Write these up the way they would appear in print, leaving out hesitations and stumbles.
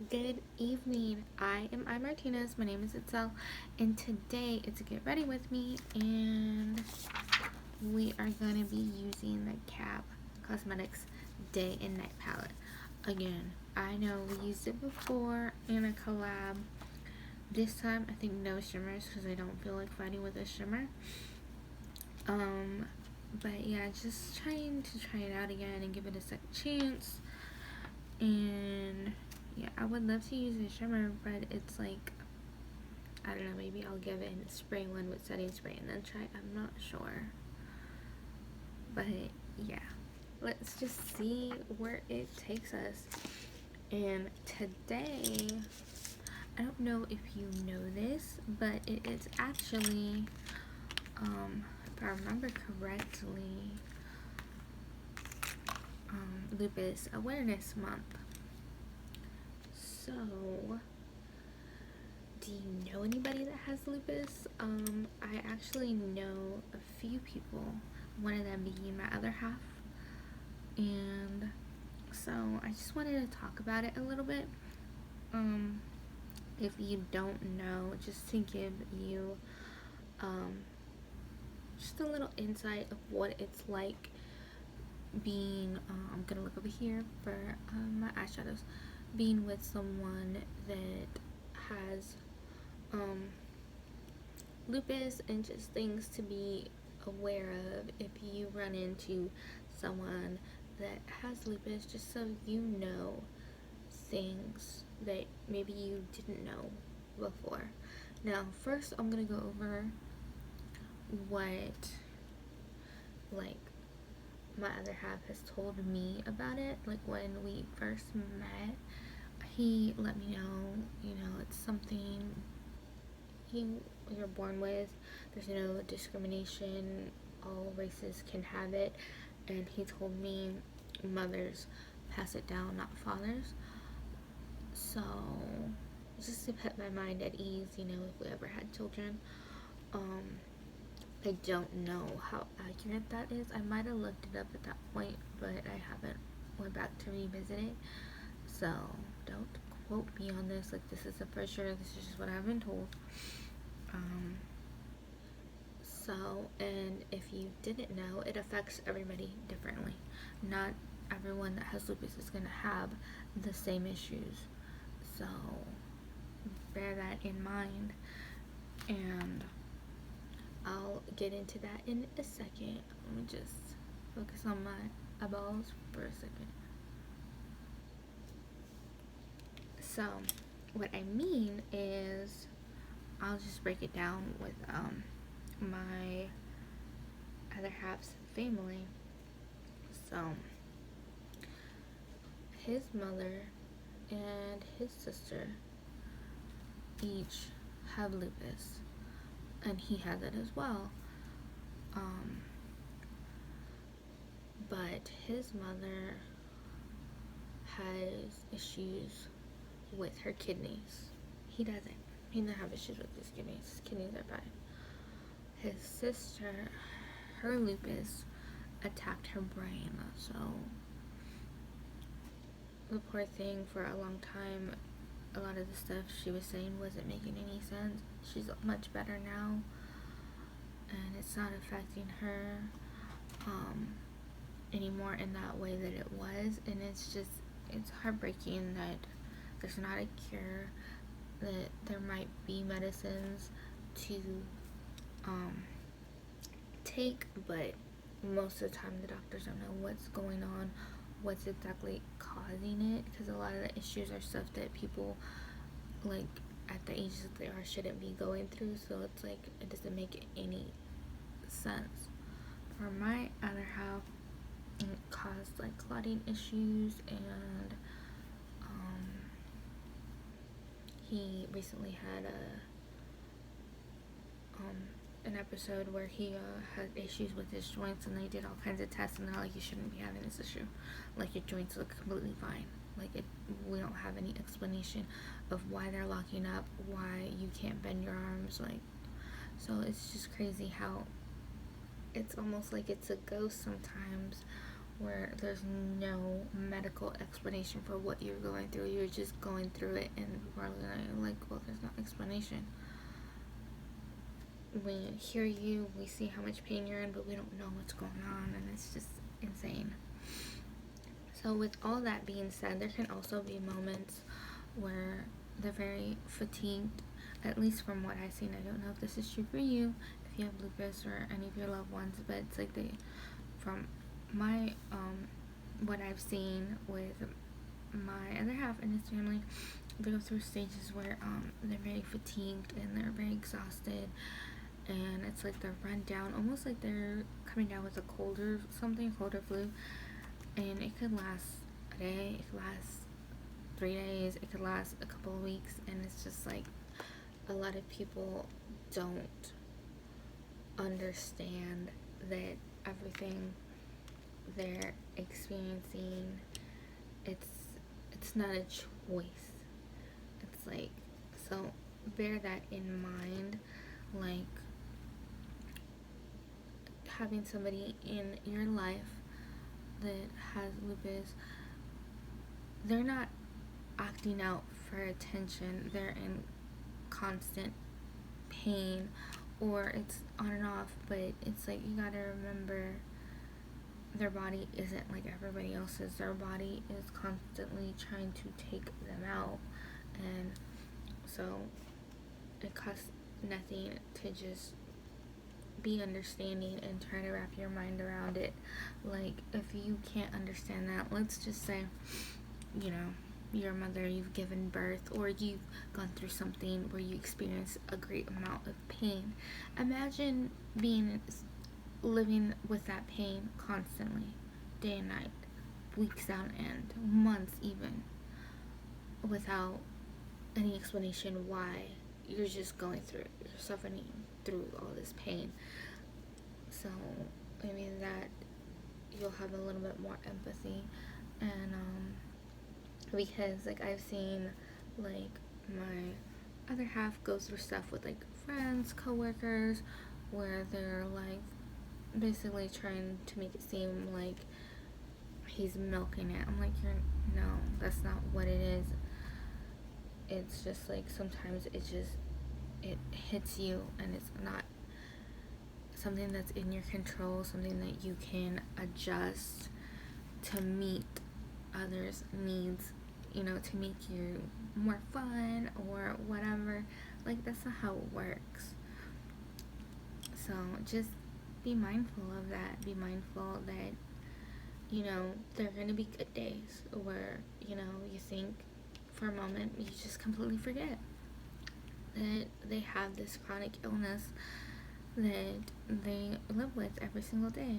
Good evening. I am Martinez. My name is Itzell, and today it's a get ready with me, and we are gonna be using the Cab Cosmetics Day and Night Palette. Again, I know we used it before in a collab. This time, I think no shimmers because I don't feel like fighting with a shimmer. But yeah, just trying to try it out again and give it a second chance. And yeah, I would love to use a shimmer, but it's like, I don't know, maybe I'll give it a spray one with setting spray and then try. I'm not sure. But yeah, let's just see where it takes us. And today, I don't know if you know this, but it is actually, if I remember correctly, Lupus Awareness Month. So, do you know anybody that has lupus? I actually know a few people, one of them being my other half. And so I just wanted to talk about it a little bit. If you don't know, just to give you just a little insight of what it's like being, I'm gonna look over here for my eyeshadows, being with someone that has lupus, and just things to be aware of if you run into someone that has lupus, just so you know things that maybe you didn't know before. Now, first I'm gonna go over what, like, my other half has told me about it. Like, when we first met, he let me know, it's something you're born with. There's no discrimination. All races can have it. And he told me mothers pass it down, not fathers. So, just to put my mind at ease, if we ever had children. I don't know how accurate that is. I might have looked it up at that point, but I haven't went back to revisit it. So, don't quote me on this. Like, this isn't for sure. This is just what I've been told. And if you didn't know, it affects everybody differently. Not everyone that has lupus is going to have the same issues. So, bear that in mind. And I'll get into that in a second. Let me just focus on my eyeballs for a second. So, what I mean is, I'll just break it down with my other half's family. So, his mother and his sister each have lupus, and he has it as well. But his mother has issues with her kidneys. He doesn't. He doesn't have issues with his kidneys. His kidneys are fine. His sister, her lupus attacked her brain, so the poor thing, for a long time, a lot of the stuff she was saying wasn't making any sense. She's much better now, and it's not affecting her anymore in that way that it was. And it's heartbreaking that there's not a cure, that there might be medicines to take, but most of the time the doctors don't know what's going on, what's exactly causing it, because a lot of the issues are stuff that people, like, at the ages that they are, shouldn't be going through. So it's like, it doesn't make any sense. For my other half, it caused like clotting issues, and he recently had an episode where he had issues with his joints, and they did all kinds of tests, and they're like, you shouldn't be having this issue. Like, your joints look completely fine. Like, we don't have any explanation of why they're locking up, why you can't bend your arms. Like, so it's just crazy how it's almost like it's a ghost sometimes, where there's no medical explanation for what you're going through. You're just going through it, and people are like, well, there's no explanation. We hear you, we see how much pain you're in, but we don't know what's going on, and it's just insane. So with all that being said, there can also be moments where they're very fatigued, at least from what I've seen. I don't know if this is true for you, if you have lupus or any of your loved ones, but it's like from my, what I've seen with my other half and his family, they go through stages where, they're very fatigued and they're very exhausted, and it's like they're run down, almost like they're coming down with a cold or something, cold or flu, and it could last a day, it could last 3 days, it could last a couple of weeks, and it's just like a lot of people don't understand that everything they're experiencing, it's not a choice. It's like, so bear that in mind. Like, having somebody in your life that has lupus, they're not acting out for attention, they're in constant pain, or it's on and off, but it's like, you gotta remember, their body isn't like everybody else's. Their body is constantly trying to take them out, and so it costs nothing to just be understanding and try to wrap your mind around it. Like, if you can't understand that, let's just say, you know, you're a mother, you've given birth, or you've gone through something where you experience a great amount of pain. Imagine living with that pain constantly, day and night, weeks on end, months even, without any explanation why. You're just going through it, you're suffering through all this pain. So I mean that you'll have a little bit more empathy, and because like I've seen like my other half go through stuff with like friends, coworkers, where they're like basically trying to make it seem like he's milking it. I'm like, no, that's not what it is. It's just like sometimes it hits you, and it's not something that's in your control, something that you can adjust to meet others' needs, you know, to make you more fun or whatever. Like, that's not how it works. So just be mindful of that. Be mindful that, you know, there are going to be good days where, you know, you think for a moment, you just completely forget that they have this chronic illness that they live with every single day.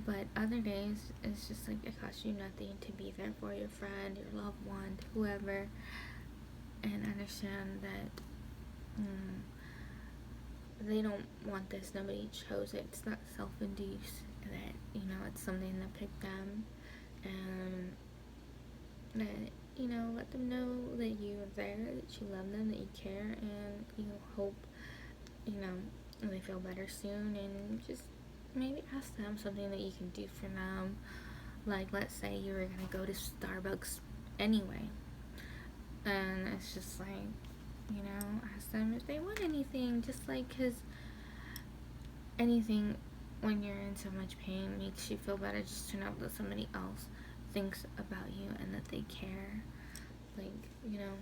But other days, it's just like it costs you nothing to be there for your friend, your loved one, whoever, and understand that they don't want this. Nobody chose it. It's not self-induced. That, you know, it's something that picked them, and that, you know, let them know that you are there, that you love them, that you care, and you hope, you know, they feel better soon. And just maybe ask them something that you can do for them. Like, let's say you were gonna go to Starbucks anyway, and it's just like, you know, ask them if they want anything. Just like, because anything when you're in so much pain makes you feel better, just to know that somebody else thinks about you and that they care. Like, you know,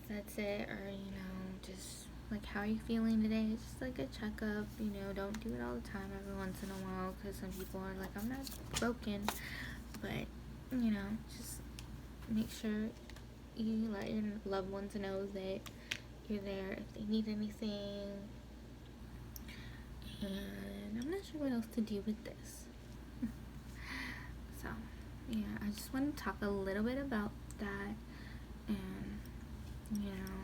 that's it. Or, you know, just like, how are you feeling today? Just like a checkup. You know, don't do it all the time, every once in a while, because some people are like, I'm not broken. But, you know, just make sure you let your loved ones know that you're there if they need anything. And I'm not sure what else to do with this. So, yeah, I just want to talk a little bit about that. And, you know,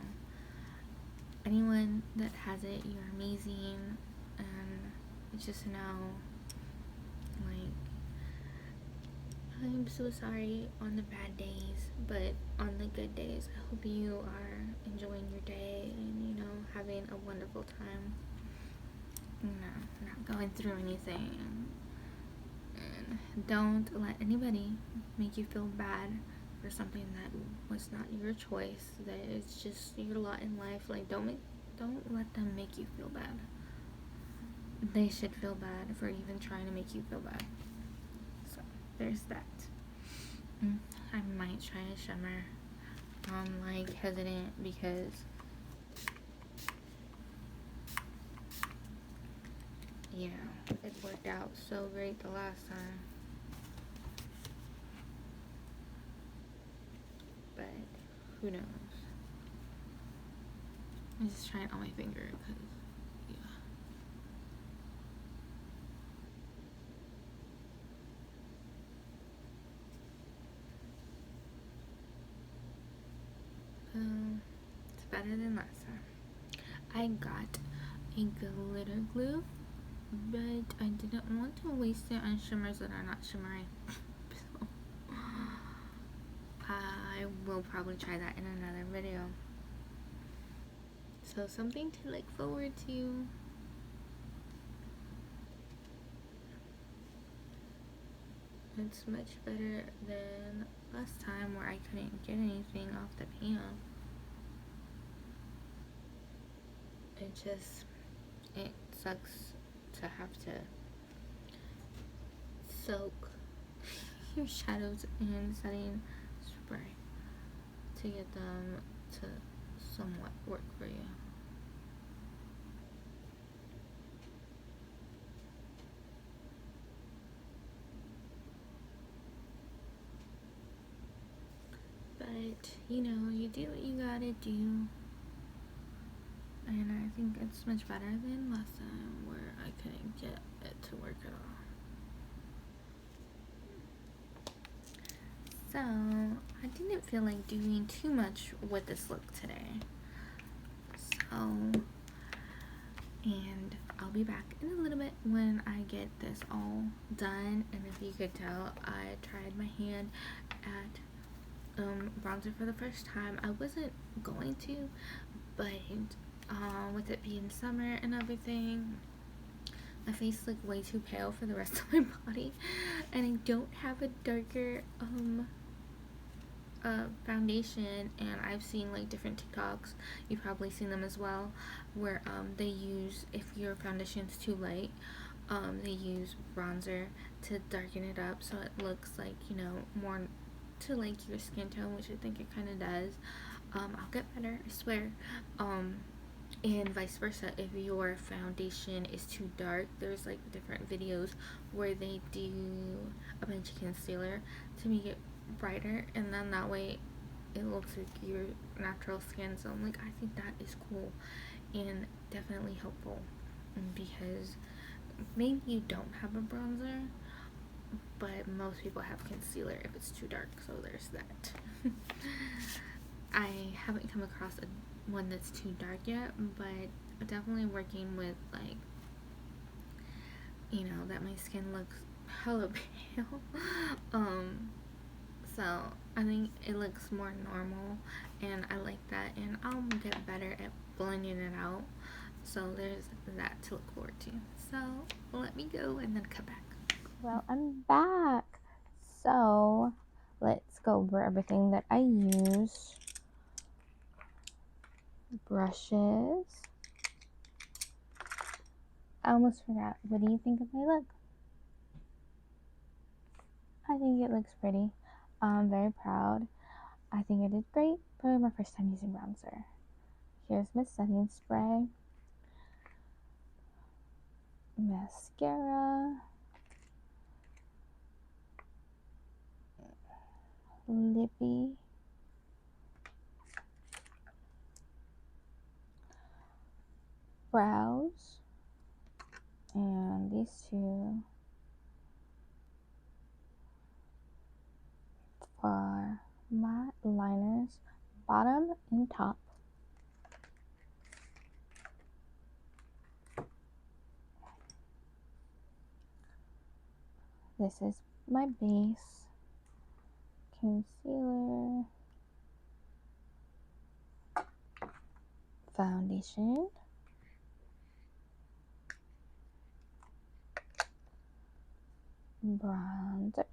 anyone that has it, you're amazing. And just know, like, I'm so sorry on the bad days, but on the good days, I hope you are enjoying your day and, you know, having a wonderful time. You know, not going through anything. And don't let anybody make you feel bad for something that was not your choice, that it's just your lot in life. Like, don't let them make you feel bad. They should feel bad for even trying to make you feel bad. So there's that. I might try a shimmer. I'm like hesitant because you know, it worked out so great the last time. But who knows? I'm just trying on my finger because, yeah. It's better than last time. I got a glitter glue, but I didn't want to waste it on shimmers that are not shimmering. So I will probably try that in another video. So something to look forward to. It's much better than last time where I couldn't get anything off the pan. It sucks to have to soak your shadows in setting spray to get them to somewhat work for you. But, you know, you do what you gotta do. And I think it's much better than last time where I couldn't get it to work at all. So, I didn't feel like doing too much with this look today. So, and I'll be back in a little bit when I get this all done. And if you could tell, I tried my hand at bronzer for the first time. I wasn't going to, but with it being summer and everything, my face looked way too pale for the rest of my body, and I don't have a darker foundation. And I've seen like different TikToks, you've probably seen them as well, where they use, if your foundation's too light, they use bronzer to darken it up so it looks like, you know, more to like your skin tone, which I think it kind of does. I'll get better, I swear. And vice versa, if your foundation is too dark, there's like different videos where they do a bunch of concealer to make it brighter, and then that way it looks like your natural skin. So I'm like, I think that is cool and definitely helpful, because maybe you don't have a bronzer, but most people have concealer if it's too dark, so there's that. I haven't come across one that's too dark yet, but definitely working with, like, you know, that my skin looks hella pale. So I think it looks more normal, and I like that, and I'll get better at blending it out. So there's that to look forward to. So let me go and then come back. Well, I'm back. So let's go over everything that I use. Brushes. I almost forgot. What do you think of my look? I think it looks pretty. I'm very proud. I think I did great for my first time using bronzer. Here's my setting spray. Mascara. Lippy. Brows. And these two for my liners, bottom and top. This is my base, concealer, foundation, bronzer,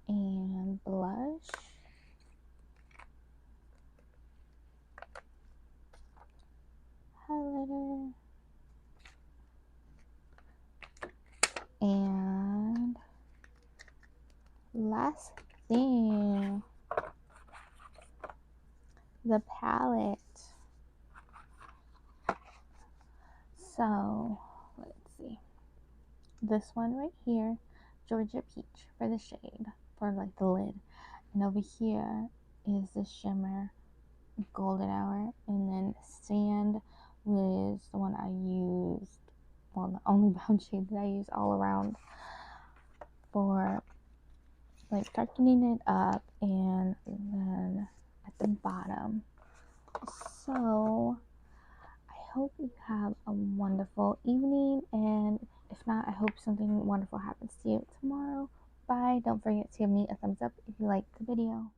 and blush, highlighter, and last thing, the palette. So let's see, this one right here, Georgia Peach for the shade, for like the lid, and over here is the shimmer golden hour, and then sand was the one I used, well, the only brown shade that I use all around for like darkening it up, and then at the bottom. So I hope you have a wonderful evening, and if not, I hope something wonderful happens to you tomorrow. Bye. Don't forget to give me a thumbs up if you liked the video.